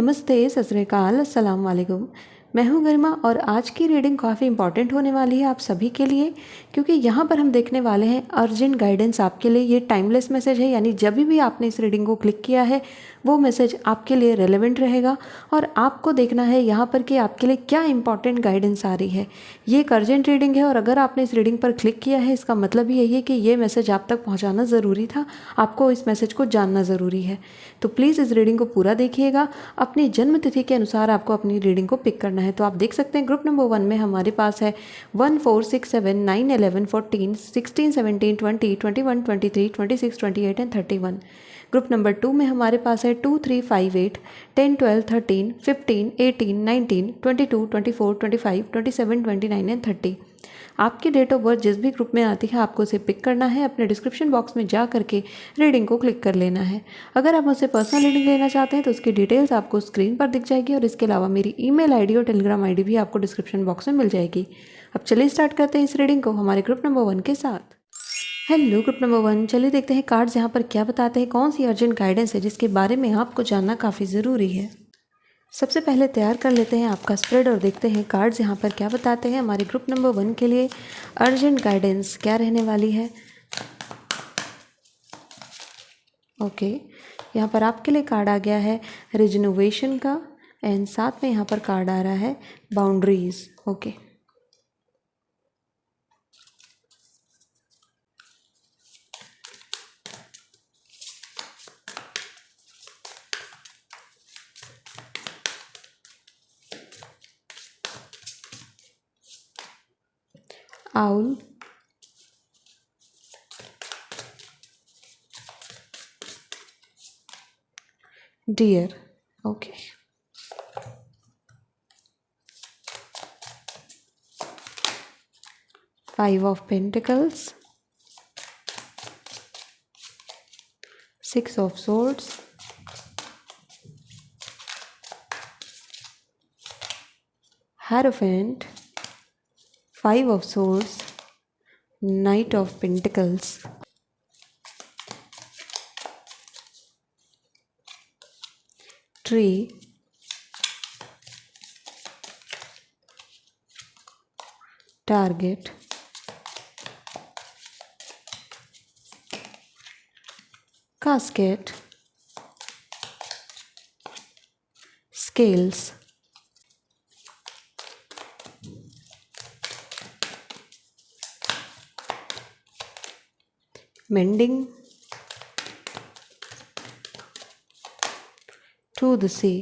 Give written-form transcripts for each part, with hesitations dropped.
नमस्ते, सत श्री अकाल, अस्सलाम वालेकुम। मैं हूं गरिमा और आज की रीडिंग काफ़ी इंपॉर्टेंट होने वाली है आप सभी के लिए, क्योंकि यहाँ पर हम देखने वाले हैं अर्जेंट गाइडेंस आपके लिए। ये टाइमलेस मैसेज है, यानी जब भी आपने इस रीडिंग को क्लिक किया है वो मैसेज आपके लिए रेलेवेंट रहेगा और आपको देखना है यहाँ पर कि आपके लिए क्या इंपॉर्टेंट गाइडेंस आ रही है। ये एक अर्जेंट रीडिंग है और अगर आपने इस रीडिंग पर क्लिक किया है इसका मतलब यही है कि ये मैसेज आप तक पहुँचाना ज़रूरी था, आपको इस मैसेज को जानना ज़रूरी है। तो प्लीज़ इस रीडिंग को पूरा देखिएगा। अपनी जन्म तिथि के अनुसार आपको अपनी रीडिंग को पिक करना है। तो आप देख सकते हैं ग्रुप नंबर 1 में हमारे पास है 1 4 6 7 9 11 14 16 17 20 21 23 26 28 एंड 31। ग्रुप नंबर 2 में हमारे पास है 2 3 5 8 10 12 13 15 18 19 22 24 25 27 29 एंड 30। आपकी डेट ऑफ बर्थ जिस भी ग्रुप में आती है आपको उसे पिक करना है। अपने डिस्क्रिप्शन बॉक्स में जा करके रीडिंग को क्लिक कर लेना है। अगर आप मुझसे पर्सनल रीडिंग लेना चाहते हैं तो उसकी डिटेल्स आपको स्क्रीन पर दिख जाएगी और इसके अलावा मेरी ईमेल आईडी और टेलीग्राम आईडी भी आपको डिस्क्रिप्शन बॉक्स में मिल जाएगी। अब चलिए स्टार्ट करते हैं इस रीडिंग को हमारे ग्रुप नंबर 1 के साथ। हेलो ग्रुप नंबर 1, चलिए देखते हैं कार्ड्स यहाँ पर क्या बताते हैं, कौन सी अर्जेंट गाइडेंस है जिसके बारे में आपको जानना काफ़ी ज़रूरी है। सबसे पहले तैयार कर लेते हैं आपका स्प्रेड और देखते हैं कार्ड्स यहाँ पर क्या बताते हैं हमारे ग्रुप नंबर 1 के लिए अर्जेंट गाइडेंस क्या रहने वाली है। ओके, यहाँ पर आपके लिए कार्ड आ गया है रिजनोवेशन का एंड साथ में यहाँ पर कार्ड आ रहा है boundaries. Okay, owl, dear. Okay, 5 of Pentacles, 6 of Swords, Hierophant, 5 of Swords, Knight of Pentacles, Tree, Target, Casket, Scales, Mending, To the Sea।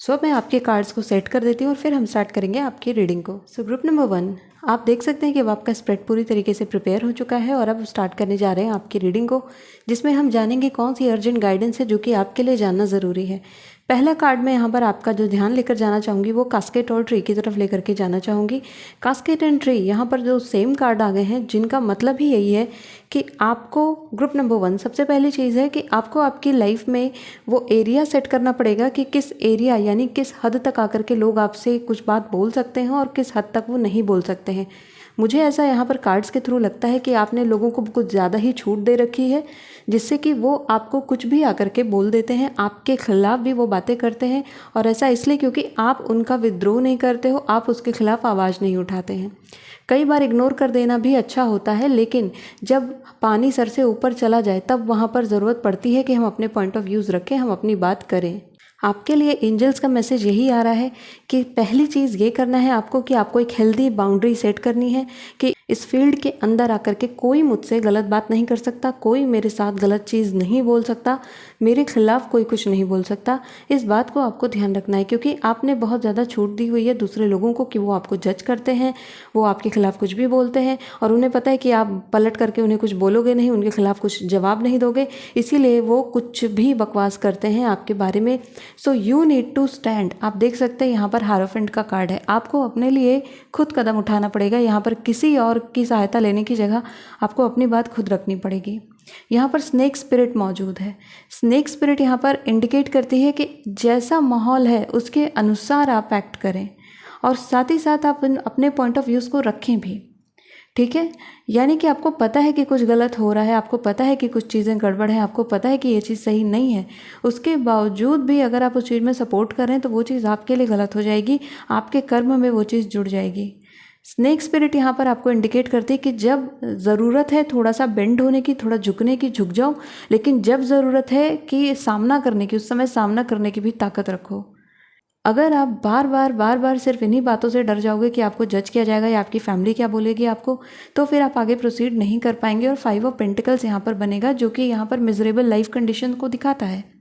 सो मैं आपके कार्ड्स को सेट कर देती हूँ और फिर हम स्टार्ट करेंगे आपकी रीडिंग को। सो ग्रुप नंबर 1, आप देख सकते हैं कि अब आपका स्प्रेड पूरी तरीके से प्रिपेयर हो चुका है और अब स्टार्ट करने जा रहे हैं आपकी रीडिंग को, जिसमें हम जानेंगे कौन सी अर्जेंट गाइडेंस है जो कि आपके लिए जानना ज़रूरी है। पहला कार्ड में यहाँ पर आपका जो ध्यान लेकर जाना चाहूँगी वो कास्केट और ट्री की तरफ लेकर के जाना चाहूँगी। कास्केट एंड ट्री यहाँ पर जो सेम कार्ड आ गए हैं जिनका मतलब ही यही है कि आपको ग्रुप नंबर 1 सबसे पहली चीज़ है कि आपको आपकी लाइफ में वो एरिया सेट करना पड़ेगा कि किस एरिया यानी किस हद तक आकर के लोग आपसे कुछ बात बोल सकते हैं और किस हद तक वो नहीं बोल सकते हैं। मुझे ऐसा यहाँ पर कार्ड्स के थ्रू लगता है कि आपने लोगों को कुछ ज़्यादा ही छूट दे रखी है, जिससे कि वो आपको कुछ भी आकर के बोल देते हैं, आपके खिलाफ भी वो बातें करते हैं। और ऐसा इसलिए क्योंकि आप उनका विद्रोह नहीं करते हो, आप उसके खिलाफ आवाज़ नहीं उठाते हैं। कई बार इग्नोर कर देना भी अच्छा होता है, लेकिन जब पानी सर से ऊपर चला जाए तब वहाँ पर ज़रूरत पड़ती है कि हम अपने पॉइंट ऑफ व्यूज़ रखें, हम अपनी बात करें। आपके लिए एंजल्स का मैसेज यही आ रहा है कि पहली चीज़ ये करना है आपको कि आपको एक हेल्दी बाउंड्री सेट करनी है कि इस फील्ड के अंदर आकर के कोई मुझसे गलत बात नहीं कर सकता, कोई मेरे साथ गलत चीज़ नहीं बोल सकता, मेरे खिलाफ कोई कुछ नहीं बोल सकता। इस बात को आपको ध्यान रखना है क्योंकि आपने बहुत ज़्यादा छूट दी हुई है दूसरे लोगों को कि वो आपको जज करते हैं, वो आपके खिलाफ कुछ भी बोलते हैं और उन्हें पता है कि आप पलट करके उन्हें कुछ बोलोगे नहीं, उनके खिलाफ कुछ जवाब नहीं दोगे, इसीलिए वो कुछ भी बकवास करते हैं आपके बारे में। So you need to stand. आप देख सकते हैं यहाँ पर हायरोफेंट का कार्ड है, आपको अपने लिए खुद कदम उठाना पड़ेगा। यहाँ पर किसी और की सहायता लेने की जगह आपको अपनी बात खुद रखनी पड़ेगी। यहाँ पर स्नेक स्पिरिट मौजूद है। स्नेक स्पिरिट यहाँ पर इंडिकेट करती है कि जैसा माहौल है उसके अनुसार आप एक्ट करें और साथ ही साथ आप अपने पॉइंट ऑफ व्यूज़ को रखें भी। ठीक है, यानी कि आपको पता है कि कुछ गलत हो रहा है, आपको पता है कि कुछ चीज़ें गड़बड़ हैं, आपको पता है कि ये चीज़ सही नहीं है, उसके बावजूद भी अगर आप उस चीज़ में सपोर्ट कर रहे हैं तो वो चीज़ आपके लिए गलत हो जाएगी, आपके कर्म में वो चीज़ जुड़ जाएगी। स्नेक स्पिरिट यहाँ पर आपको इंडिकेट करती है कि जब ज़रूरत है थोड़ा सा बेंड होने की, थोड़ा झुकने की, झुक जाओ, लेकिन जब ज़रूरत है कि सामना करने की, उस समय सामना करने की भी ताकत रखो। अगर आप बार बार सिर्फ इन्हीं बातों से डर जाओगे कि आपको जज किया जाएगा या आपकी फैमिली क्या बोलेगी आपको, तो फिर आप आगे प्रोसीड नहीं कर पाएंगे। और 5 ऑफ पेंटिकल्स यहाँ पर बनेगा, जो कि यहाँ पर मिजरेबल लाइफ कंडीशन को दिखाता है।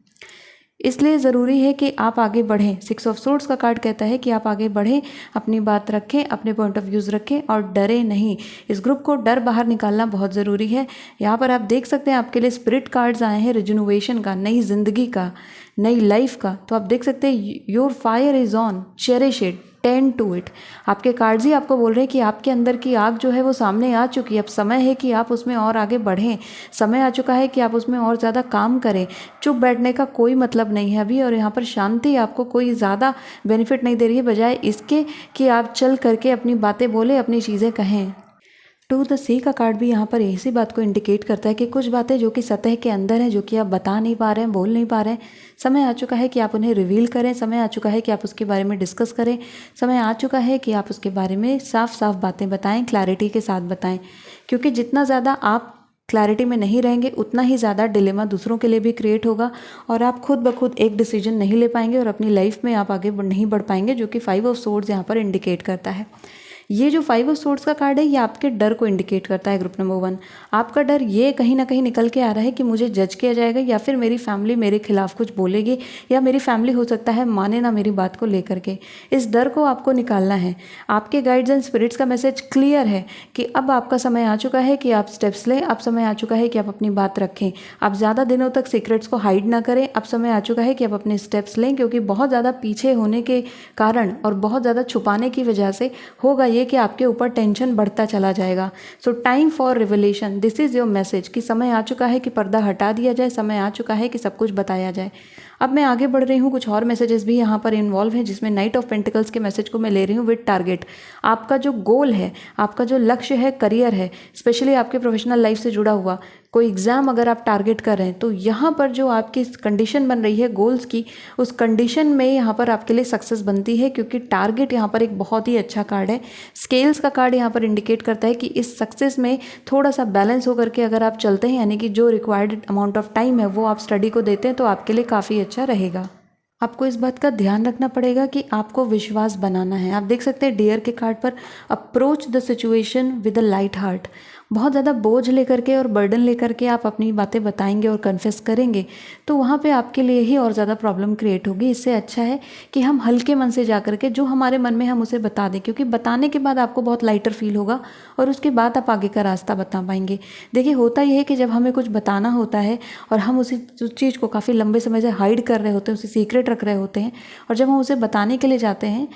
इसलिए ज़रूरी है कि आप आगे बढ़ें। 6 ऑफ सोर्ड्स का कार्ड कहता है कि आप आगे बढ़ें, अपनी बात रखें, अपने पॉइंट ऑफ व्यूज़ रखें और डरें नहीं। इस ग्रुप को डर बाहर निकालना बहुत ज़रूरी है। यहाँ पर आप देख सकते हैं आपके लिए स्पिरिट कार्ड्स आए हैं रिजुनोवेशन का, नई ज़िंदगी का, नई लाइफ का। तो आप देख सकते हैं your fire is on, cherish it, tend to it. आपके कार्ड्स ही आपको बोल रहे हैं कि आपके अंदर की आग जो है वो सामने आ चुकी है, अब समय है कि आप उसमें और आगे बढ़ें, समय आ चुका है कि आप उसमें और ज़्यादा काम करें। चुप बैठने का कोई मतलब नहीं है अभी, और यहाँ पर शांति आपको कोई ज़्यादा बेनिफिट नहीं दे रही है, बजाय इसके कि आप चल करके अपनी बातें बोलें, अपनी चीज़ें कहें। टू द सी का कार्ड भी यहाँ पर इसी बात को इंडिकेट करता है कि कुछ बातें जो कि सतह के अंदर हैं, जो कि आप बता नहीं पा रहे हैं, बोल नहीं पा रहे हैं, समय आ चुका है कि आप उन्हें रिवील करें, समय आ चुका है कि आप उसके बारे में डिस्कस करें, समय आ चुका है कि आप उसके बारे में साफ साफ बातें बताएं, क्लैरिटी के साथ बताएं। क्योंकि जितना ज़्यादा आप क्लैरिटी में नहीं रहेंगे उतना ही ज़्यादा डिलेमा दूसरों के लिए भी क्रिएट होगा, और आप खुद ब खुद एक डिसीजन नहीं ले पाएंगे और अपनी लाइफ में आप आगे नहीं बढ़ पाएंगे, जो कि 5 ऑफ सोर्ड्स यहाँ पर इंडिकेट करता है। ये जो 5 ऑफ सोर्ड्स का कार्ड है ये आपके डर को इंडिकेट करता है। ग्रुप नंबर 1, आपका डर ये कहीं ना कहीं निकल के आ रहा है कि मुझे जज किया जाएगा, या फिर मेरी फैमिली मेरे खिलाफ कुछ बोलेगी, या मेरी फैमिली हो सकता है माने ना मेरी बात को लेकर के। इस डर को आपको निकालना है। आपके गाइड्स एंड स्पिरिट्स का मैसेज क्लियर है कि अब आपका समय आ चुका है कि आप स्टेप्स लें, अब समय आ चुका है कि आप अपनी बात रखें, आप ज़्यादा दिनों तक सीक्रेट्स को हाइड ना करें, अब समय आ चुका है कि आप अपने स्टेप्स लें। क्योंकि बहुत ज़्यादा पीछे होने के कारण और बहुत ज़्यादा छुपाने की वजह से होगा ये कि आपके ऊपर टेंशन बढ़ता चला जाएगा। सो time for revelation, this is your message कि समय आ चुका है कि पर्दा हटा दिया जाए, समय आ चुका है कि सब कुछ बताया जाए। अब मैं आगे बढ़ रही हूँ, कुछ और मैसेजेस भी यहाँ पर इन्वॉल्व हैं, जिसमें नाइट ऑफ पेंटिकल्स के मैसेज को मैं ले रही हूँ विद टारगेट। आपका जो गोल है, आपका जो लक्ष्य है, करियर है, स्पेशली आपके प्रोफेशनल लाइफ से जुड़ा हुआ कोई एग्ज़ाम अगर आप टारगेट कर रहे हैं, तो यहाँ पर जो आपकी कंडीशन बन रही है गोल्स की, उस कंडीशन में यहाँ पर आपके लिए सक्सेस बनती है। क्योंकि टारगेट यहाँ पर एक बहुत ही अच्छा कार्ड है। स्केल्स का कार्ड यहाँ पर इंडिकेट करता है कि इस सक्सेस में थोड़ा सा बैलेंस होकर के अगर आप चलते हैं, यानी कि जो रिक्वायर्ड अमाउंट ऑफ टाइम है वो आप स्टडी को देते हैं, तो आपके लिए काफ़ी अच्छा रहेगा। आपको इस बात का ध्यान रखना पड़ेगा कि आपको विश्वास बनाना है। आप देख सकते हैं डियर के कार्ड पर approach the situation with a light heart. बहुत ज़्यादा बोझ लेकर के और बर्डन लेकर के आप अपनी बातें बताएंगे और कन्फेस करेंगे, तो वहाँ पे आपके लिए ही और ज़्यादा प्रॉब्लम क्रिएट होगी। इससे अच्छा है कि हम हल्के मन से जा कर के जो हमारे मन में हम उसे बता दें, क्योंकि बताने के बाद आपको बहुत लाइटर फील होगा और उसके बाद आप आगे का रास्ता बता पाएंगे। देखिए, होता यह है कि जब हमें कुछ बताना होता है और हम उस चीज़ को काफ़ी लंबे समय से हाइड कर रहे होते हैं, उसे सीक्रेट रख रहे होते हैं, और जब हम उसे बताने के लिए जाते हैं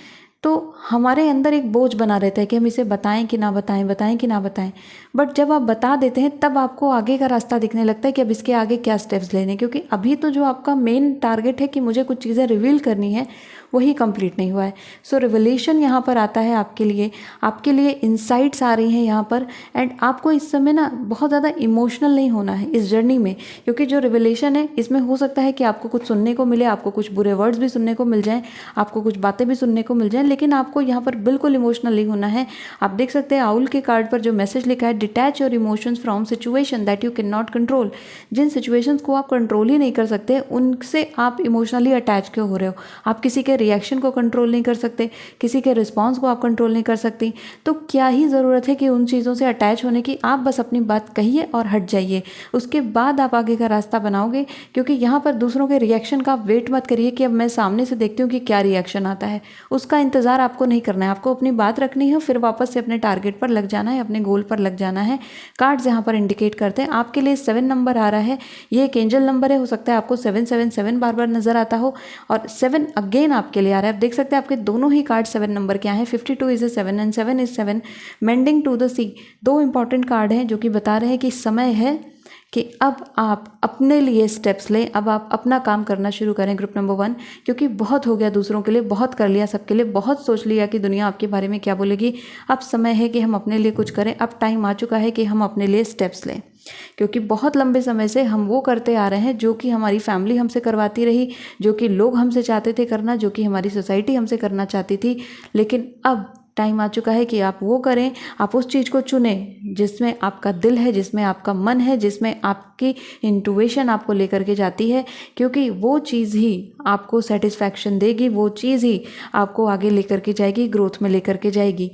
तो हमारे अंदर एक बोझ बना रहता है कि हम इसे बताएं कि ना बताएं, बताएं कि ना बताएं। बट जब आप बता देते हैं तब आपको आगे का रास्ता दिखने लगता है कि अब इसके आगे क्या स्टेप्स लेने, क्योंकि अभी तो जो आपका मेन टारगेट है कि मुझे कुछ चीज़ें रिवील करनी है, वही कंप्लीट नहीं हुआ है। सो रिवलेशन यहाँ पर आता है आपके लिए इंसाइट्स आ रही हैं यहाँ पर। एंड आपको इस समय ना बहुत ज़्यादा इमोशनल नहीं होना है इस जर्नी में, क्योंकि जो रिवलेशन है इसमें हो सकता है कि आपको कुछ सुनने को मिले, आपको कुछ बुरे वर्ड्स भी सुनने को मिल जाएं, आपको कुछ बातें भी सुनने को मिल जाएं, लेकिन आपको यहाँ पर बिल्कुल इमोशनल नहीं होना है। आप देख सकते हैं आउल के कार्ड पर जो मैसेज लिखा है, detach your emotions from situation that you can not control. जिन सिचुएशंस को आप कंट्रोल ही नहीं कर सकते उनसे आप इमोशनली अटैच क्यों हो रहे हो। आप किसी के रिएक्शन को कंट्रोल नहीं कर सकते, किसी के रिस्पॉन्स को आप कंट्रोल नहीं कर सकती, तो क्या ही ज़रूरत है कि उन चीज़ों से अटैच होने की। आप बस अपनी बात कहिए और हट जाइए, उसके बाद आप आगे का रास्ता बनाओगे। क्योंकि यहाँ पर दूसरों के रिएक्शन का वेट मत करिए कि अब मैं सामने से देखती हूँ कि क्या रिएक्शन आता है, उसका इंतज़ार आपको नहीं करना है। आपको अपनी बात रखनी है, फिर वापस से अपने टारगेट पर लग जाना है, अपने गोल पर लग जाना है। कार्ड्स यहाँ पर इंडिकेट करते हैं आपके लिए 7 नंबर आ रहा है, ये एक एंजल नंबर है। हो सकता है आपको 777 बार बार नजर आता हो, और 7 अगेन आपके लिए आ रहा है। आप देख सकते हैं आपके दोनों ही कार्ड 7 नंबर के हैं। 52 is 7 and 7 is 7। Mending to the C, दो इंपॉर्टेंट कार्ड हैं जो कि बता रहे हैं कि समय है कि अब आप अपने लिए स्टेप्स लें, अब आप अपना काम करना शुरू करें ग्रुप नंबर 1, क्योंकि बहुत हो गया दूसरों के लिए, बहुत कर लिया सबके लिए, बहुत सोच लिया कि दुनिया आपके बारे में क्या बोलेगी। अब समय है कि हम अपने लिए कुछ करें, अब टाइम आ चुका है कि हम अपने लिए स्टेप्स लें, क्योंकि बहुत लंबे समय से हम वो करते आ रहे हैं जो कि हमारी फैमिली हमसे करवाती रही, जो कि लोग हमसे चाहते थे करना, जो कि हमारी सोसाइटी हमसे करना चाहती थी। लेकिन अब टाइम आ चुका है कि आप वो करें, आप उस चीज़ को चुनें जिसमें आपका दिल है, जिसमें आपका मन है, जिसमें आपकी इंट्यूशन आपको लेकर के जाती है, क्योंकि वो चीज़ ही आपको सेटिस्फैक्शन देगी, वो चीज़ ही आपको आगे लेकर के जाएगी, ग्रोथ में लेकर के जाएगी।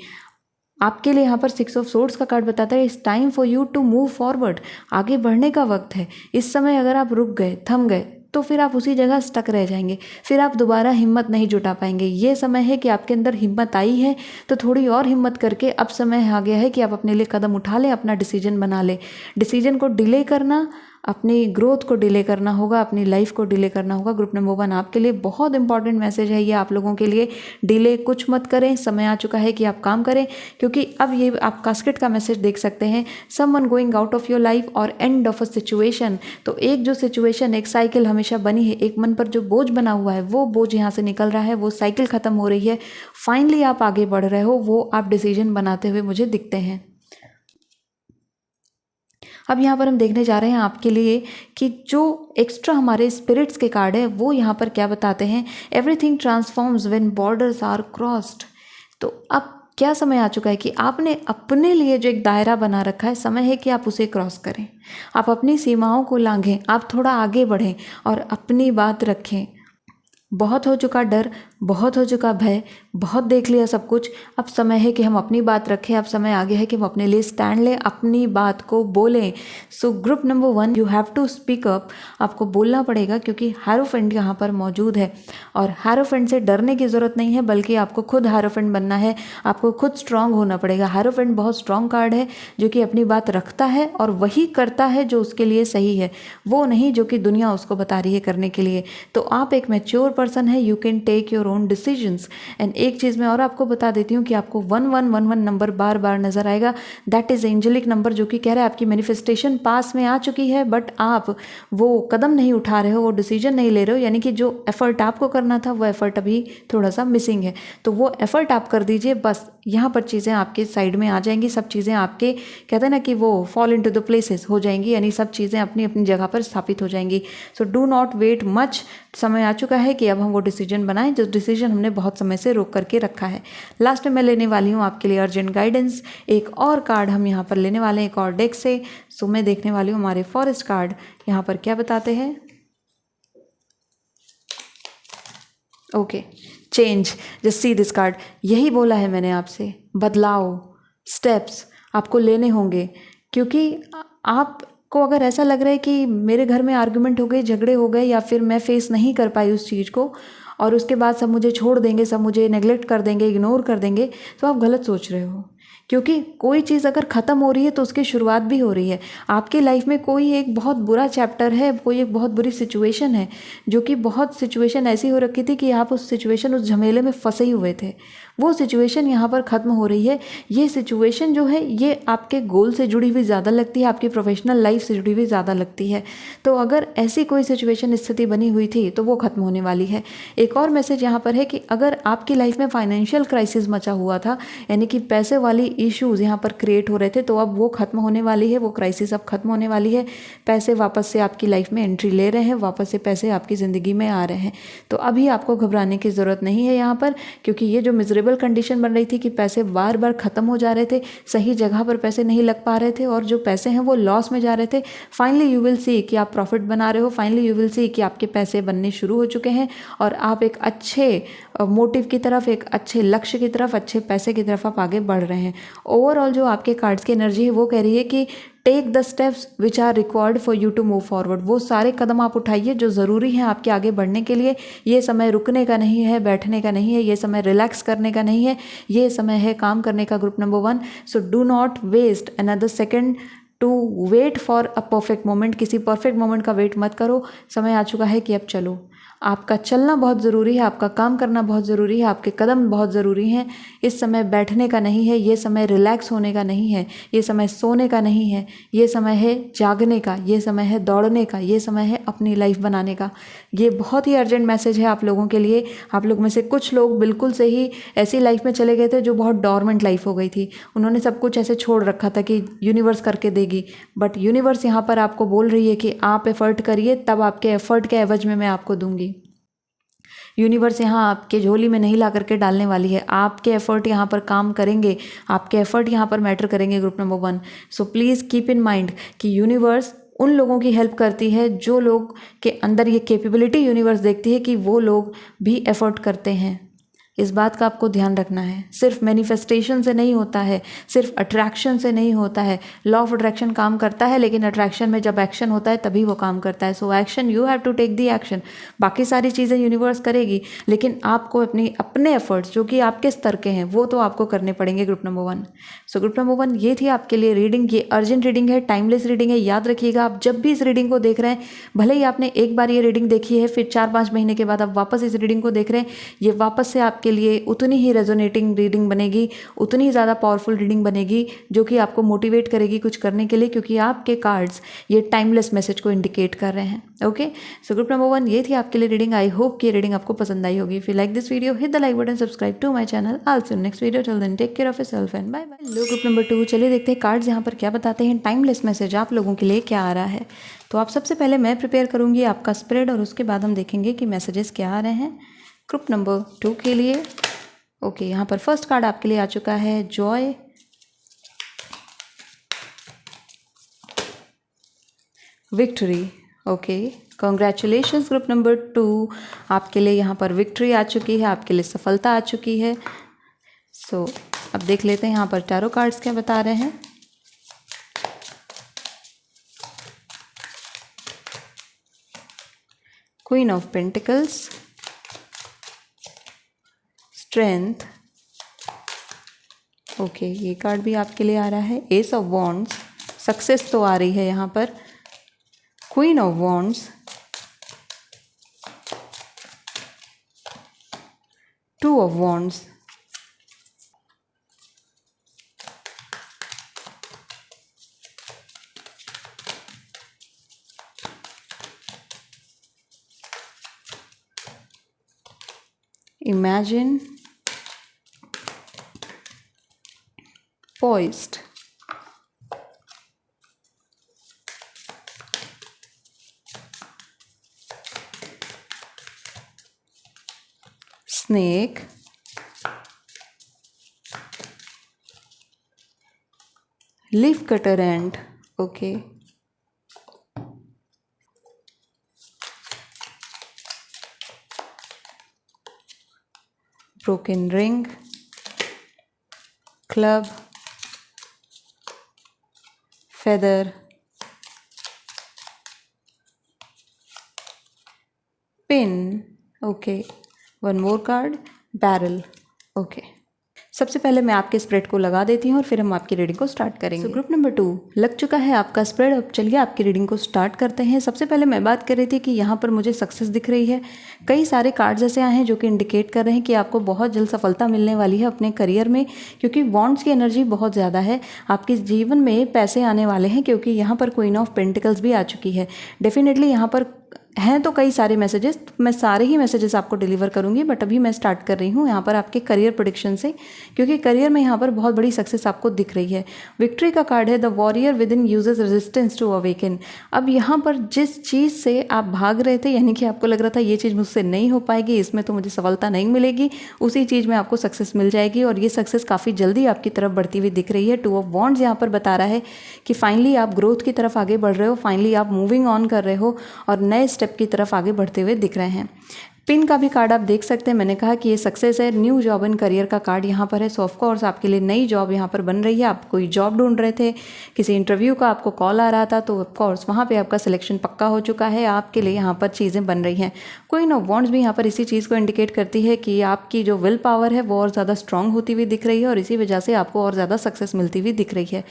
आपके लिए यहाँ पर 6 ऑफ सोर्ड्स का कार्ड बताता है it's time for you to move forward. आगे बढ़ने का वक्त है। इस समय अगर आप रुक गए, थम गए, तो फिर आप उसी जगह स्टक रह जाएंगे, फिर आप दोबारा हिम्मत नहीं जुटा पाएंगे। ये समय है कि आपके अंदर हिम्मत आई है तो थोड़ी और हिम्मत करके अब समय आ गया है कि आप अपने लिए कदम उठा लें, अपना डिसीजन बना लें। डिसीजन को डिले करना, अपनी ग्रोथ को डिले करना होगा, अपनी लाइफ को डिले करना होगा। ग्रुप नंबर 1 आपके लिए बहुत इंपॉर्टेंट मैसेज है ये आप लोगों के लिए। डिले कुछ मत करें, समय आ चुका है कि आप काम करें, क्योंकि अब ये आप कास्केट का मैसेज देख सकते हैं, someone going out of your life और एंड ऑफ अ सिचुएशन। तो एक जो सिचुएशन, एक साइकिल हमेशा बनी है, एक मन पर जो बोझ बना हुआ है वो बोझ यहाँ से निकल रहा है, वो साइकिल ख़त्म हो रही है, फाइनली आप आगे बढ़ रहे हो, वो आप डिसीजन बनाते हुए मुझे दिखते हैं। अब यहाँ पर हम देखने जा रहे हैं आपके लिए कि जो एक्स्ट्रा हमारे स्पिरिट्स के कार्ड है वो यहाँ पर क्या बताते हैं। Everything transforms when borders are crossed. तो अब क्या समय आ चुका है कि आपने अपने लिए जो एक दायरा बना रखा है, समय है कि आप उसे क्रॉस करें, आप अपनी सीमाओं को लांघें, आप थोड़ा आगे बढ़ें और अपनी बात रखें। बहुत हो चुका डर, बहुत हो चुका भय, बहुत देख लिया सब कुछ, अब समय है कि हम अपनी बात रखें। अब समय आ गया है कि हम अपने लिए स्टैंड लें, अपनी बात को बोलें। So group number 1 you have to speak up. आपको बोलना पड़ेगा क्योंकि हायरोफेंट यहाँ पर मौजूद है और हायरोफेंट से डरने की ज़रूरत नहीं है, बल्कि आपको खुद हायरोफेंट बनना है, आपको खुद स्ट्रांग होना पड़ेगा। हायरोफेंट बहुत स्ट्रांग कार्ड है जो कि अपनी बात रखता है और वही करता है जो उसके लिए सही है, वो नहीं जो कि दुनिया उसको बता रही है करने के लिए। तो आप एक मैच्योर पर्सन है, you can take your own decisions. And एक चीज़ मैं और आपको बता देती हूँ कि आपको 1111 नंबर बार बार नजर आएगा। दैट इज़ एंजेलिक नंबर जो कि कह रहा है आपकी मैनिफेस्टेशन पास में आ चुकी है, बट आप वो कदम नहीं उठा रहे हो, वो डिसीजन नहीं ले रहे हो, यानी कि जो एफर्ट आपको करना था वो एफर्ट अभी थोड़ा सा मिसिंग है। तो वो एफर्ट आप कर दीजिए, बस यहाँ पर चीज़ें आपके साइड में आ जाएंगी, सब चीज़ें आपके कहते हैं ना कि वो फॉल इनटू द प्लेसेस हो जाएंगी, यानी सब चीज़ें अपनी अपनी जगह पर स्थापित हो जाएंगी। So do not wait much. समय आ चुका है कि अब हम वो डिसीजन बनाएं जो डिसीजन हमने बहुत समय से रोक करके रखा है। लास्ट में मैं लेने वाली हूँ आपके लिए अर्जेंट गाइडेंस। एक और कार्ड हम यहाँ पर लेने वाले हैं एक और डेक से। सो मैं देखने वाली हूँ हमारे फॉरेस्ट कार्ड यहाँ पर क्या बताते हैं। Okay, change, just see this card. यही बोला है मैंने आपसे, बदलाव, स्टेप्स आपको लेने होंगे, क्योंकि आपको अगर ऐसा लग रहा है कि मेरे घर में आर्गुमेंट हो गए, झगड़े हो गए, या फिर मैं फेस नहीं कर पाई उस चीज़ को और उसके बाद सब मुझे छोड़ देंगे, सब मुझे नेग्लेक्ट कर देंगे, इग्नोर कर देंगे, तो आप गलत सोच रहे हो। क्योंकि कोई चीज़ अगर ख़त्म हो रही है तो उसकी शुरुआत भी हो रही है। आपकी लाइफ में कोई एक बहुत बुरा चैप्टर है, कोई एक बहुत बुरी सिचुएशन है, जो कि बहुत सिचुएशन ऐसी हो रखी थी कि आप उस सिचुएशन, उस झमेले में फंसे ही हुए थे। वो सिचुएशन यहाँ पर ख़त्म हो रही है। ये सिचुएशन जो है ये आपके गोल से जुड़ी हुई ज़्यादा लगती है, आपकी प्रोफेशनल लाइफ से जुड़ी हुई ज़्यादा लगती है। तो अगर ऐसी कोई सिचुएशन, स्थिति बनी हुई थी तो वो ख़त्म होने वाली है। एक और मैसेज यहाँ पर है कि अगर आपकी लाइफ में फाइनेंशियल क्राइसिस मचा हुआ था, यानी कि पैसे वाली इश्यूज़ यहाँ पर क्रिएट हो रहे थे, तो अब वो ख़त्म होने वाली है, वो क्राइसिस अब ख़त्म होने वाली है। पैसे वापस से आपकी लाइफ में एंट्री ले रहे हैं, वापस से पैसे आपकी ज़िंदगी में आ रहे हैं। तो अभी आपको घबराने की ज़रूरत नहीं है यहाँ पर, क्योंकि ये जो मिजरेबल कंडीशन बन रही थी कि पैसे बार बार ख़त्म हो जा रहे थे, सही जगह पर पैसे नहीं लग पा रहे थे और जो पैसे हैं वो लॉस में जा रहे थे, फाइनली यू विल सी कि आप प्रॉफिट बना रहे हो। फाइनली यू विल सी कि आपके पैसे बनने शुरू हो चुके हैं और आप एक अच्छे मोटिव की तरफ, एक अच्छे लक्ष्य की तरफ, अच्छे पैसे की तरफ आप आगे बढ़ रहे हैं। ओवरऑल जो आपके कार्ड्स की एनर्जी है वो कह रही है कि take the steps which are required for you to move forward. वो सारे कदम आप उठाइए जो ज़रूरी हैं आपके आगे बढ़ने के लिए। ये समय रुकने का नहीं है, बैठने का नहीं है, ये समय रिलैक्स करने का नहीं है, ये समय है काम करने का group number 1। So do not waste another second to wait for a perfect moment. किसी परफेक्ट मोमेंट का वेट मत करो, समय आ चुका है कि अब चलो। आपका चलना बहुत ज़रूरी है, आपका काम करना बहुत ज़रूरी है, आपके कदम बहुत ज़रूरी हैं। इस समय बैठने का नहीं है, ये समय रिलैक्स होने का नहीं है, ये समय सोने का नहीं है, ये समय है जागने का, ये समय है दौड़ने का, ये समय है अपनी लाइफ बनाने का। ये बहुत ही अर्जेंट मैसेज है आप लोगों के लिए। आप लोग में से कुछ लोग बिल्कुल से ही ऐसी लाइफ में चले गए थे जो बहुत डॉर्मेंट लाइफ हो गई थी। उन्होंने सब कुछ ऐसे छोड़ रखा था कि यूनिवर्स करके देगी, बट यूनिवर्स यहाँ पर आपको बोल रही है कि आप एफर्ट करिए, तब आपके एफर्ट के एवज में मैं आपको दूंगी। यूनिवर्स यहाँ आपके झोली में नहीं ला करके डालने वाली है, आपके एफर्ट यहाँ पर काम करेंगे, आपके एफर्ट यहाँ पर मैटर करेंगे group number 1। So please keep in mind कि यूनिवर्स उन लोगों की हेल्प करती है जो लोग के अंदर ये कैपेबिलिटी यूनिवर्स देखती है कि वो लोग भी एफर्ट करते हैं। इस बात का आपको ध्यान रखना है। सिर्फ मैनिफेस्टेशन से नहीं होता है, सिर्फ अट्रैक्शन से नहीं होता है। लॉ ऑफ अट्रैक्शन काम करता है, लेकिन अट्रैक्शन में जब एक्शन होता है तभी वो काम करता है। So action, you have to take the action. बाकी सारी चीज़ें यूनिवर्स करेगी, लेकिन आपको अपने एफर्ट्स जो कि आपके स्तर के हैं वो तो आपको करने पड़ेंगे ग्रुप नंबर 1। सो ग्रुप नंबर 1 ये थी आपके लिए रीडिंग। ये अर्जेंट रीडिंग है, टाइमलेस रीडिंग है। याद रखिएगा, आप जब भी इस रीडिंग को देख रहे हैं, भले ही आपने एक बार ये रीडिंग देखी है, फिर 4-5 महीने के बाद आप वापस इस रीडिंग को देख रहे हैं, ये वापस से आपके लिए उतनी ही रेजोनेटिंग रीडिंग बनेगी, उतनी ही ज़्यादा पावरफुल रीडिंग बनेगी, जो कि आपको मोटिवेट करेगी कुछ करने के लिए, क्योंकि आपके कार्ड्स ये टाइमलेस मैसेज को इंडिकेट कर रहे हैं। ओके, सो ग्रुप नंबर 1 ये थी आपके लिए रीडिंग। आई होप कि रीडिंग आपको पसंद आई होगी। If you like this video, hit the like button, subscribe to my channel. I will see you next video. Till then take care of yourself and bye bye. लो group number 2, चलिए देखते हैं cards यहाँ पर क्या बताते हैं। Timeless message आप लोगों के लिए क्या आ रहा है। तो आप सबसे पहले मैं प्रिपेयर करूँगी आपका स्प्रेड, और उसके बाद हम देखेंगे कि मैसेजेस क्या आ रहे हैं ग्रुप नंबर 2 के लिए। ओके, यहाँ पर फर्स्ट कार्ड आपके लिए आ चुका है Joy, victory. Okay, congratulations group number 2, आपके लिए यहाँ पर विक्ट्री आ चुकी है, आपके लिए सफलता आ चुकी है। सो अब देख लेते हैं यहाँ पर टैरो कार्ड्स क्या बता रहे हैं। Queen of pentacles, strength. Okay, ये कार्ड भी आपके लिए आ रहा है। एस ऑफ वॉन्ड्स, सक्सेस तो आ रही है यहाँ पर। Queen of wands, 2 of wands, imagine, poised, snake, leaf cutter ant. Okay, broken ring, club, feather, pin. Okay, one more card, barrel. Okay, सबसे पहले मैं आपके स्प्रेड को लगा देती हूँ और फिर हम आपकी रीडिंग को स्टार्ट करेंगे। ग्रुप नंबर 2 लग चुका है आपका स्प्रेड। अब चलिए आपकी रीडिंग को स्टार्ट करते हैं। सबसे पहले मैं बात कर रही थी कि यहाँ पर मुझे सक्सेस दिख रही है। कई सारे कार्ड्स ऐसे आए हैं जो कि इंडिकेट कर रहे हैं कि आपको बहुत जल्द सफलता मिलने वाली है अपने करियर में, क्योंकि वॉन्ड्स की एनर्जी बहुत ज़्यादा है। आपके जीवन में पैसे आने वाले हैं, क्योंकि यहाँ पर क्वीन ऑफ पेंटिकल्स भी आ चुकी है। डेफिनेटली यहाँ पर हैं तो कई सारे मैसेजेस, मैं सारे ही मैसेजेस आपको डिलीवर करूंगी, बट अभी मैं स्टार्ट कर रही हूँ यहाँ पर आपके करियर प्रेडिक्शन से, क्योंकि करियर में यहाँ पर बहुत बड़ी सक्सेस आपको दिख रही है। विक्ट्री का कार्ड है, the warrior within uses resistance to awaken. अब यहाँ पर जिस चीज़ से आप भाग रहे थे, यानी कि आपको लग रहा था ये चीज़ मुझसे नहीं हो पाएगी, इसमें तो मुझे सफलता नहीं मिलेगी, उसी चीज़ में आपको सक्सेस मिल जाएगी, और ये सक्सेस काफ़ी जल्दी आपकी तरफ बढ़ती हुई दिख रही है। 2 ऑफ वॉन्ड्स यहाँ पर बता रहा है कि फाइनली आप ग्रोथ की तरफ आगे बढ़ रहे हो, फाइनली आप मूविंग ऑन कर रहे हो और नए स्टेप की तरफ आगे बढ़ते हुए दिख रहे हैं। पिन का भी कार्ड आप देख सकते हैं। मैंने कहा कि ये सक्सेस है, न्यू जॉब एंड करियर का कार्ड यहाँ पर है। सो ऑफ कोर्स आपके लिए नई जॉब यहाँ पर बन रही है। आप कोई जॉब ढूंढ रहे थे, किसी इंटरव्यू का आपको कॉल आ रहा था, तो ऑफ कोर्स वहाँ पे आपका सिलेक्शन पक्का हो चुका है। आपके लिए यहाँ पर चीज़ें बन रही हैं। क्वीन ऑफ वॉन्ड्स भी यहाँ पर इसी चीज़ को इंडिकेट करती है कि आपकी जो विल पावर है वो और ज़्यादा स्ट्रांग होती हुई दिख रही है, और इसी वजह से आपको और ज़्यादा सक्सेस मिलती हुई दिख रही है।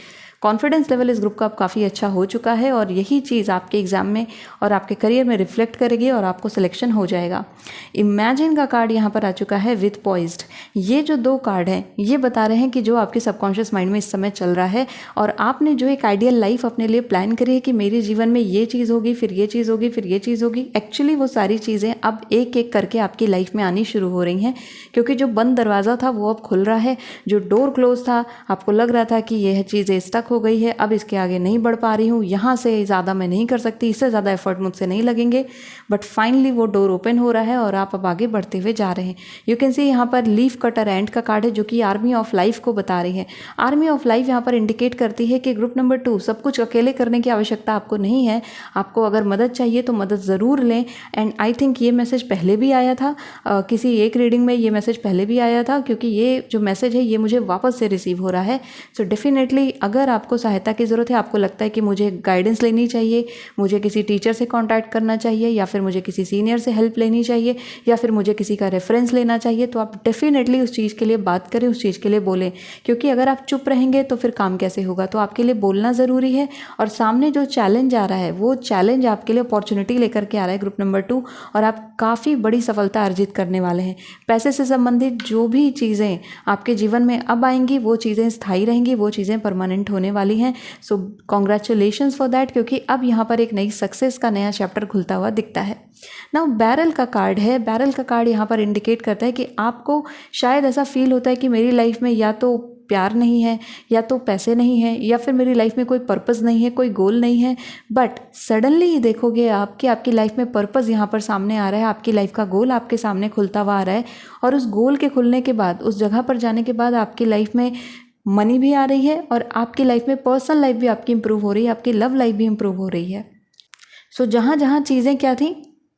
कॉन्फिडेंस लेवल इस ग्रुप का अब काफ़ी अच्छा हो चुका है और यही चीज़ आपके एग्जाम में और आपके करियर में रिफ्लेक्ट करेगी और आपको सिलेक्शन हो जाएगा। इमेजिन का कार्ड यहाँ पर आ चुका है विथ पॉइज्ड। ये जो 2 कार्ड हैं ये बता रहे हैं कि जो आपके सबकॉन्शियस माइंड में इस समय चल रहा है और आपने जो एक आइडियल लाइफ अपने लिए प्लान करी है कि मेरे जीवन में ये चीज़ होगी, फिर ये चीज़ होगी, फिर ये चीज़ होगी, एक्चुअली वो सारी चीज़ें अब एक एक करके आपकी लाइफ में आनी शुरू हो रही हैं, क्योंकि जो बंद दरवाज़ा था वो अब खुल रहा है। जो डोर क्लोज था, आपको लग रहा था कि यह चीज़ें स्टक हो गई है, अब इसके आगे नहीं बढ़ पा रही हूँ, यहाँ से ज़्यादा मैं नहीं कर सकती, इससे ज़्यादा एफर्ट मुझसे नहीं लगेंगे, बट फाइनली वो डोर ओपन हो रहा है और आप अब आगे बढ़ते हुए जा रहे हैं। यू कैन सी यहाँ पर लीफ कटर एंड का कार्ड है जो कि आर्मी ऑफ लाइफ को बता रही है। आर्मी ऑफ लाइफ यहाँ पर इंडिकेट करती है कि ग्रुप नंबर 2 सब कुछ अकेले करने की आवश्यकता आपको नहीं है। आपको अगर मदद चाहिए तो मदद ज़रूर लें। एंड आई थिंक ये मैसेज पहले भी आया था, किसी एक रीडिंग में ये मैसेज पहले भी आया था, क्योंकि ये जो मैसेज है ये मुझे वापस से रिसीव हो रहा है। सो डेफिनेटली अगर आपको सहायता की ज़रूरत है, आपको लगता है कि मुझे गाइडेंस लेनी चाहिए, मुझे किसी टीचर से कॉन्टैक्ट करना चाहिए, या फिर मुझे किसी सीनियर से हेल्प लेनी चाहिए, या फिर मुझे किसी का रेफरेंस लेना चाहिए, तो आप डेफिनेटली उस चीज़ के लिए बात करें, उस चीज़ के लिए बोलें। क्योंकि अगर आप चुप रहेंगे तो फिर काम कैसे होगा। तो आपके लिए बोलना ज़रूरी है। और सामने जो चैलेंज आ रहा है वो चैलेंज आपके लिए अपॉर्चुनिटी लेकर के आ रहा है ग्रुप नंबर 2, और आप काफ़ी बड़ी सफलता अर्जित करने वाले हैं। पैसे से संबंधित जो भी चीज़ें आपके जीवन में अब आएंगी वो चीज़ें स्थायी रहेंगी, वो चीज़ें परमानेंट होने वाली हैं। सो कॉन्ग्रेचुलेशंस फॉर दैट, क्योंकि अब यहाँ पर एक नई सक्सेस का नया चैप्टर खुलता हुआ दिखता है। नाउ बैरल का कार्ड है। बैरल का कार्ड यहाँ पर इंडिकेट करता है कि आपको शायद ऐसा फील होता है कि मेरी लाइफ में या तो प्यार नहीं है, या तो पैसे नहीं है, या फिर मेरी लाइफ में कोई पर्पस नहीं है, कोई गोल नहीं है। बट सडनली देखोगे आप कि आपकी लाइफ में पर्पस यहाँ पर सामने आ रहा है, आपकी लाइफ का गोल आपके सामने खुलता हुआ आ रहा है। और उस गोल के खुलने के बाद, उस जगह पर जाने के बाद आपकी लाइफ में मनी भी आ रही है और आपकी लाइफ में पर्सनल लाइफ भी आपकी इंप्रूव हो रही है, आपकी लव लाइफ भी इंप्रूव हो रही है। सो जहाँ जहाँ चीज़ें क्या थी,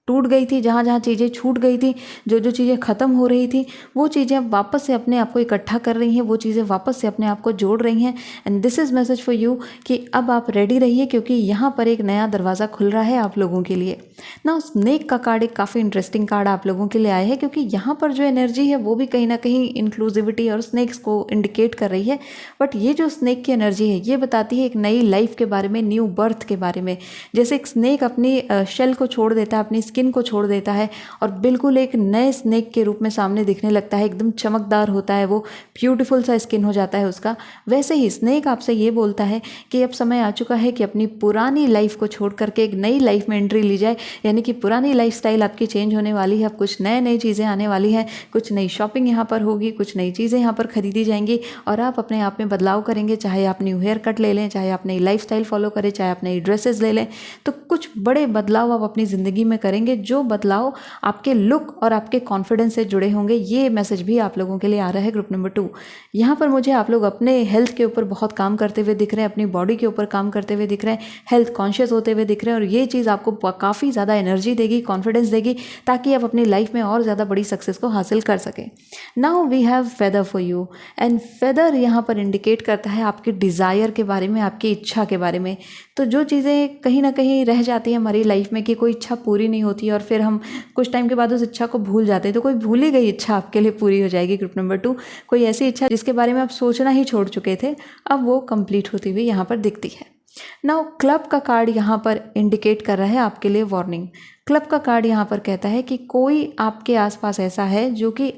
टूट गई थी, जहाँ जहाँ चीज़ें छूट गई थी, जो जो चीज़ें ख़त्म हो रही थी, वो चीज़ें अब वापस से अपने आप को इकट्ठा कर रही हैं, वो चीज़ें वापस से अपने आप को जोड़ रही हैं। And this is message for you कि अब आप रेडी रहिए, क्योंकि यहाँ पर एक नया दरवाज़ा खुल रहा है आप लोगों के लिए। ना स्नेक का कार्ड एक काफ़ी इंटरेस्टिंग कार्ड आप लोगों के लिए आया है, क्योंकि यहाँ पर जो एनर्जी है वो भी कहीं ना कहीं इंक्लूसिविटी और स्नेक्स को इंडिकेट कर रही है। बट ये जो स्नेक की एनर्जी है ये बताती है एक नई लाइफ के बारे में, न्यू बर्थ के बारे में। जैसे एक स्नेक अपनी शेल को छोड़ देता है, अपनी स्किन को छोड़ देता है और बिल्कुल एक नए स्नेक के रूप में सामने दिखने लगता है, एकदम चमकदार होता है, वो ब्यूटीफुल सा स्किन हो जाता है उसका। वैसे ही स्नेक आपसे ये बोलता है कि अब समय आ चुका है कि अपनी पुरानी लाइफ को छोड़ करके एक नई लाइफ में एंट्री ली जाए। यानी कि पुरानी लाइफस्टाइल आपकी चेंज होने वाली है, अब कुछ नए नई चीज़ें आने वाली हैं, कुछ नई शॉपिंग यहाँ पर होगी, कुछ नई चीज़ें यहाँ पर खरीदी जाएंगी और आप अपने आप में बदलाव करेंगे। चाहे आप न्यू हेयर कट ले लें, चाहे आप नई लाइफस्टाइल फॉलो करें, चाहे आप नई ड्रेसेस ले लें, तो कुछ बड़े बदलाव आप अपनी ज़िंदगी में करेंगे, जो बदलाव आपके लुक और आपके कॉन्फिडेंस से जुड़े होंगे। ये मैसेज भी आप लोगों के लिए आ रहा है ग्रुप नंबर 2। यहाँ पर मुझे आप लोग अपने हेल्थ के ऊपर बहुत काम करते हुए दिख रहे हैं, अपनी बॉडी के ऊपर काम करते हुए दिख रहे हैं, हेल्थ कॉन्शियस होते हुए दिख रहे हैं, और ये चीज़ आपको काफ़ी ज़्यादा एनर्जी देगी, कॉन्फिडेंस देगी, ताकि आप अपनी लाइफ में और ज़्यादा बड़ी सक्सेस को हासिल कर सकें। Now we have feather for you, and feather यहाँ पर इंडिकेट करता है आपके डिज़ायर के बारे में, आपकी इच्छा के बारे में। तो जो चीज़ें कहीं ना कहीं रह जाती हैं हमारी लाइफ में कि कोई इच्छा पूरी नहीं होती और फिर हम कुछ टाइम के बाद उस इच्छा को भूल जाते हैं, तो कोई भूली गई इच्छा आपके लिए पूरी हो जाएगी ग्रुप नंबर 2। कोई ऐसी इच्छा जिसके बारे में आप सोचना ही छोड़ चुके थे, अब वो कंप्लीट होती हुई यहाँ पर दिखती है। नाउ क्लब का कार्ड यहाँ पर इंडिकेट कर रहा है आपके लिए वार्निंग। क्लब का कार्ड यहाँ पर कहता है कि कोई आपके आसपास ऐसा है जो कि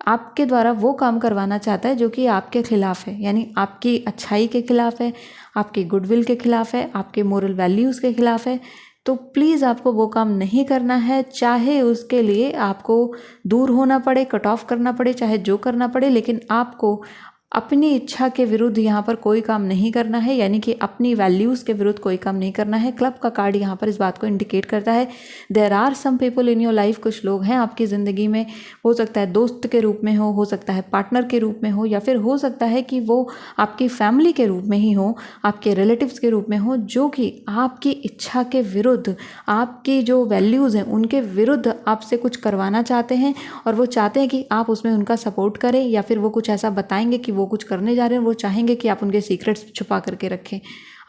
आपके द्वारा वो काम करवाना चाहता है जो कि आपके खिलाफ है, यानी आपकी अच्छाई के खिलाफ है, आपकी गुडविल के खिलाफ है, आपके मोरल वैल्यूज़ के खिलाफ है। तो प्लीज़ आपको वो काम नहीं करना है, चाहे उसके लिए आपको दूर होना पड़े, कट ऑफ करना पड़े, चाहे जो करना पड़े, लेकिन आपको अपनी इच्छा के विरुद्ध यहाँ पर कोई काम नहीं करना है, यानी कि अपनी वैल्यूज़ के विरुद्ध कोई काम नहीं करना है। क्लब का कार्ड यहाँ पर इस बात को इंडिकेट करता है। There are some people in your life, कुछ लोग हैं आपकी ज़िंदगी में, हो सकता है दोस्त के रूप में हो सकता है पार्टनर के रूप में हो, या फिर हो सकता है कि वो आपकी फैमिली के रूप में ही हो, आपके रिलेटिव्स के रूप में हो, जो कि आपकी इच्छा के विरुद्ध, आपकी जो वैल्यूज़ हैं उनके विरुद्ध आपसे कुछ करवाना चाहते हैं, और वो चाहते हैं कि आप उसमें उनका सपोर्ट करें, या फिर वो कुछ ऐसा बताएंगे कि वो कुछ करने जा रहे हैं, वो चाहेंगे कि आप उनके सीक्रेट्स छुपा करके रखें।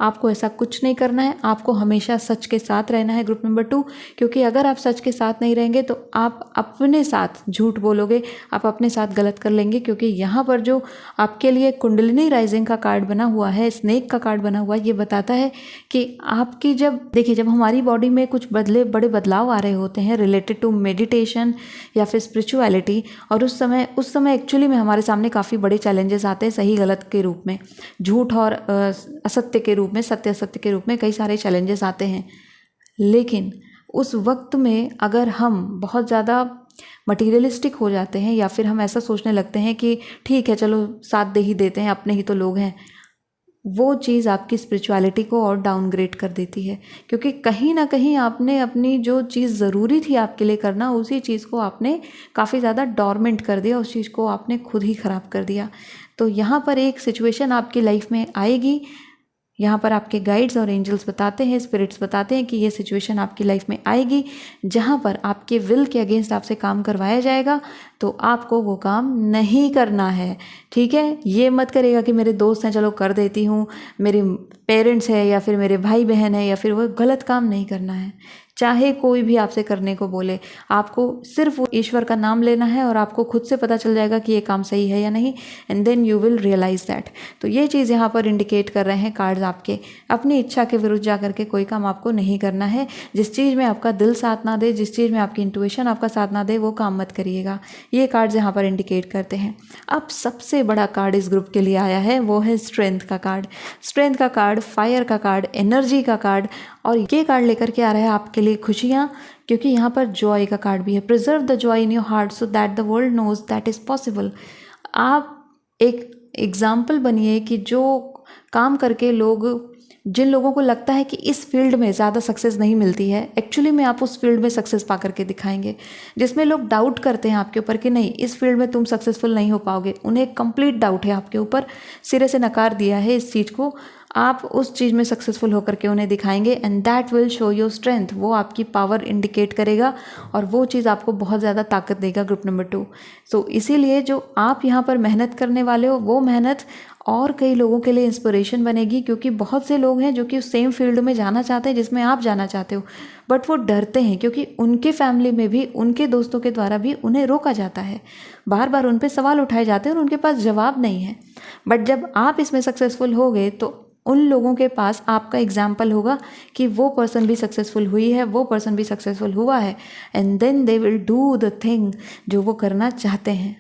आपको ऐसा कुछ नहीं करना है, आपको हमेशा सच के साथ रहना है ग्रुप नंबर 2, क्योंकि अगर आप सच के साथ नहीं रहेंगे तो आप अपने साथ झूठ बोलोगे, आप अपने साथ गलत कर लेंगे। क्योंकि यहाँ पर जो आपके लिए कुंडलिनी राइजिंग का कार्ड बना हुआ है, स्नेक का कार्ड बना हुआ है, ये बताता है कि आपकी जब देखिए जब हमारी बॉडी में कुछ बड़े बदलाव आ रहे होते हैं रिलेटेड टू मेडिटेशन या फिर स्पिरिचुअलिटी, और उस समय एक्चुअली में हमारे सामने काफ़ी बड़े चैलेंजेस आते हैं सही गलत के रूप में, झूठ और असत्य के रूप में, सत्य असत्य के रूप में कई सारे चैलेंजेस आते हैं। लेकिन उस वक्त में अगर हम बहुत ज़्यादा मटीरियलिस्टिक हो जाते हैं या फिर हम ऐसा सोचने लगते हैं कि ठीक है चलो साथ दे ही देते हैं, अपने ही तो लोग हैं, वो चीज़ आपकी स्पिरिचुअलिटी को और डाउनग्रेड कर देती है। क्योंकि कहीं ना कहीं आपने अपनी जो चीज़ ज़रूरी थी आपके लिए करना, उसी चीज़ को आपने काफ़ी ज़्यादा डॉर्मेंट कर दिया, उस चीज़ को आपने खुद ही ख़राब कर दिया। तो यहाँ पर एक सिचुएशन आपकी लाइफ में आएगी, यहाँ पर आपके गाइड्स और एंजल्स बताते हैं, स्पिरिट्स बताते हैं कि ये सिचुएशन आपकी लाइफ में आएगी जहाँ पर आपके विल के अगेंस्ट आपसे काम करवाया जाएगा, तो आपको वो काम नहीं करना है। ठीक है, ये मत करेगा कि मेरे दोस्त हैं चलो कर देती हूँ, मेरे पेरेंट्स हैं या फिर मेरे भाई बहन है, या फिर वो गलत काम नहीं करना है। चाहे कोई भी आपसे करने को बोले, आपको सिर्फ वो ईश्वर का नाम लेना है और आपको खुद से पता चल जाएगा कि ये काम सही है या नहीं, and then you will realise that. तो ये चीज़ यहाँ पर इंडिकेट कर रहे हैं कार्ड्स आपके। अपनी इच्छा के विरुद्ध जा करके कोई काम आपको नहीं करना है। जिस चीज़ में आपका दिल साथ ना दे, जिस चीज़ में आपकी इंट्यूशन आपका साथ ना दे, वो काम मत करिएगा। ये कार्ड्स यहाँ पर इंडिकेट करते हैं। अब सबसे बड़ा कार्ड इस ग्रुप के लिए आया है, वो है स्ट्रेंथ का कार्ड। स्ट्रेंथ का कार्ड, फायर का कार्ड, एनर्जी का कार्ड, और ये कार्ड लेकर के आ रहा है आपके लिए खुशियाँ, क्योंकि यहाँ पर जॉय का कार्ड भी है। Preserve the joy in your heart so that the world knows that is possible. आप एक एग्जाम्पल बनिए कि जो काम करके जिन लोगों को लगता है कि इस फील्ड में ज़्यादा सक्सेस नहीं मिलती है, एक्चुअली में आप उस फील्ड में सक्सेस पा करके दिखाएंगे। जिसमें लोग डाउट करते हैं आपके ऊपर कि नहीं इस फील्ड में तुम सक्सेसफुल नहीं हो पाओगे, उन्हें कंप्लीट डाउट है आपके ऊपर, सिरे से नकार दिया है इस चीज़ को, आप उस चीज़ में सक्सेसफुल होकर के उन्हें दिखाएंगे, and that will show your strength. वो आपकी पावर इंडिकेट करेगा और वो चीज़ आपको बहुत ज़्यादा ताकत देगा ग्रुप नंबर 2। सो इसीलिए जो आप यहाँ पर मेहनत करने वाले हो, वो मेहनत और कई लोगों के लिए इंस्पिरेशन बनेगी। क्योंकि बहुत से लोग हैं जो कि उस सेम फील्ड में जाना चाहते हैं जिसमें आप जाना चाहते हो, बट वो डरते हैं क्योंकि उनके फैमिली में भी, उनके दोस्तों के द्वारा भी उन्हें रोका जाता है, बार बार उन पे सवाल उठाए जाते हैं और उनके पास जवाब नहीं है। बट जब आप इसमें सक्सेसफुल हो गए तो उन लोगों के पास आपका एग्जाम्पल होगा कि वो पर्सन भी सक्सेसफुल हुई है, वो पर्सन भी सक्सेसफुल हुआ है, and then they will do the thing जो वो करना चाहते हैं।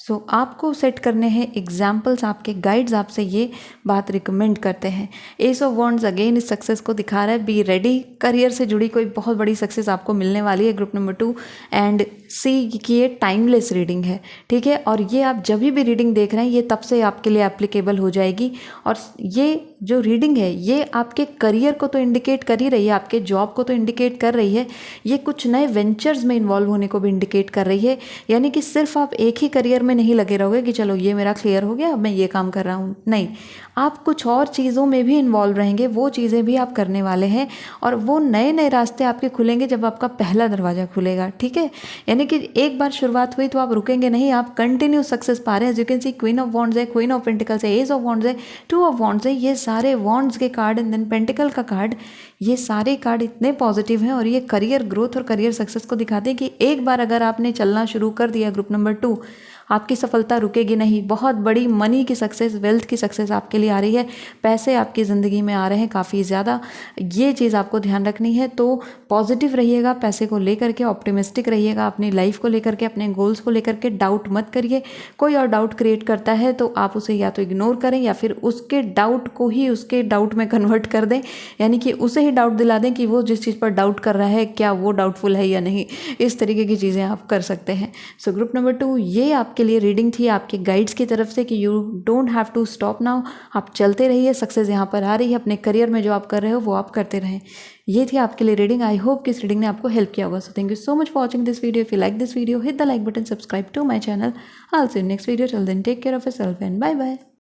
सो आपको सेट करने हैं एग्जाम्पल्स, आपके गाइड्स आपसे ये बात रिकमेंड करते हैं। एस ऑफ वॉन्ड्स अगेन इस सक्सेस को दिखा रहा है, बी रेडी। करियर से जुड़ी कोई बहुत बड़ी सक्सेस आपको मिलने वाली है ग्रुप नंबर 2, एंड सी कि ये टाइमलेस रीडिंग है, ठीक है। और ये आप जब भी रीडिंग देख रहे हैं ये तब से आपके लिए एप्लीकेबल हो जाएगी। और ये जो रीडिंग है ये आपके करियर को तो इंडिकेट कर ही रही है, आपके जॉब को तो इंडिकेट कर रही है, ये कुछ नए वेंचर्स में इन्वॉल्व होने को भी इंडिकेट कर रही है। यानी कि सिर्फ आप एक ही करियर में नहीं लगे रहोगे कि चलो ये मेरा क्लियर हो गया अब मैं ये काम कर रहा हूँ, नहीं, आप कुछ और चीज़ों में भी इन्वॉल्व रहेंगे, वो चीज़ें भी आप करने वाले हैं और वो नए नए रास्ते आपके खुलेंगे जब आपका पहला दरवाज़ा खुलेगा, ठीक है। यानी कि एक बार शुरुआत हुई तो आप रुकेंगे नहीं, आप कंटिन्यू सक्सेस पा रहे हैं। As you can see queen of wands है, क्वीन ऑफ पेंटिकल्स है, एज ऑफ वॉन्ड्स है, 2 ऑफ वॉन्ड्स है, ये सारे वॉन्ड्स के कार्ड एंड देन पेंटिकल का कार्ड, ये सारे कार्ड इतने पॉजिटिव हैं और ये करियर ग्रोथ और करियर सक्सेस को दिखाते हैं कि एक बार अगर आपने चलना शुरू कर दिया ग्रुप नंबर 2, आपकी सफलता रुकेगी नहीं। बहुत बड़ी मनी की सक्सेस, वेल्थ की सक्सेस आपके लिए आ रही है, पैसे आपकी ज़िंदगी में आ रहे हैं काफ़ी ज़्यादा, ये चीज़ आपको ध्यान रखनी है। तो पॉजिटिव रहिएगा, पैसे को लेकर के ऑप्टिमिस्टिक रहिएगा, अपनी लाइफ को लेकर के, अपने गोल्स को लेकर के डाउट मत करिए। कोई और डाउट क्रिएट करता है तो आप उसे या तो इग्नोर करें या फिर उसके डाउट को ही उसके डाउट में कन्वर्ट कर दें, यानी कि उसे ही डाउट दिला दें कि वो जिस चीज़ पर डाउट कर रहा है क्या वो डाउटफुल है या नहीं। इस तरीके की चीज़ें आप कर सकते हैं। सो ग्रुप नंबर 2 ये आपके लिए रीडिंग थी आपके गाइड्स की तरफ से कि you don't have to stop now, आप चलते रहिए, सक्सेस यहाँ पर आ रही है, अपने करियर में जो आप कर रहे हो वो आप करते रहें। ये थी आपके लिए रीडिंग। आई होप कि इस रीडिंग ने आपको हेल्प किया होगा। So thank you so much for watching this video. If you like this video hit the like button, subscribe to my channel. I will see you next video. Till then take care of yourself and bye bye.